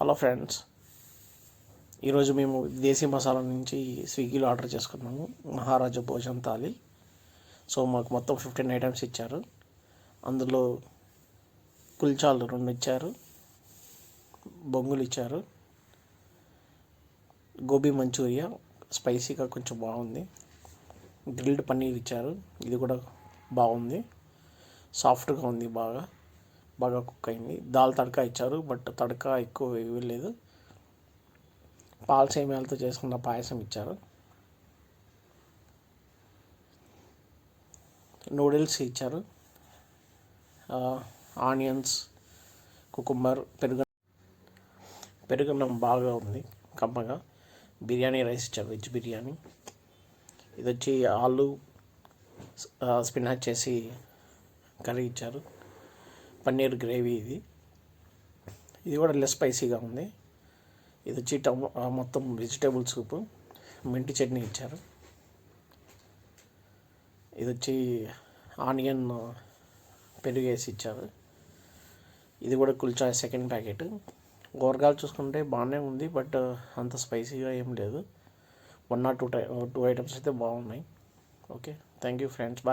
Hello friends, ఈరోజు మేము దేశీ మసాలా నుంచి స్విగ్గీలో ఆర్డర్ చేసుకున్నాము. మహారాజా భోజనం థాలి. సో మాకు మొత్తం 15 ఐటమ్స్ ఇచ్చారు. అందులో కుల్చాలు 2 ఇచ్చారు, బొంగులు ఇచ్చారు, గోబీ మంచూరియా స్పైసీగా కొంచెం బాగుంది, గ్రిల్డ్ పన్నీర్ ఇచ్చారు, ఇది కూడా బాగుంది, సాఫ్ట్గా ఉంది, బాగా కుక్ అయింది. దాల్ తడకా ఇచ్చారు, బట్ తడకా ఎక్కువ ఇవ్వలేదు. పాల సేమియాలతో చేసుకున్న పాయసం ఇచ్చారు. నూడిల్స్ ఇచ్చారు, ఆనియన్స్, కుకుంబర్, పెరుగన్నం బాగా ఉంది, కమ్మగా. బిర్యానీ రైస్ ఇచ్చారు, వెజ్ బిర్యానీ. ఇది వచ్చి ఆలు స్పినాచ్ చేసి కర్రీ ఇచ్చారు, పన్నీర్ గ్రేవీ. ఇది కూడా లెస్ స్పైసీగా ఉంది. ఇది వచ్చి మొత్తం వెజిటేబుల్ సూపు, మెంతి చట్నీ ఇచ్చారు. ఇది వచ్చి ఆనియన్ పెరుగు వేసి ఇచ్చారు. ఇది కూడా కుల్చా సెకండ్ ప్యాకెట్. ఓవరాల్ చూసుకుంటే బాగానే ఉంది, బట్ అంత స్పైసీగా ఏం లేదు. 1 or 2 ఐటమ్స్ అయితే బాగున్నాయి. Okay, thank you friends, bye.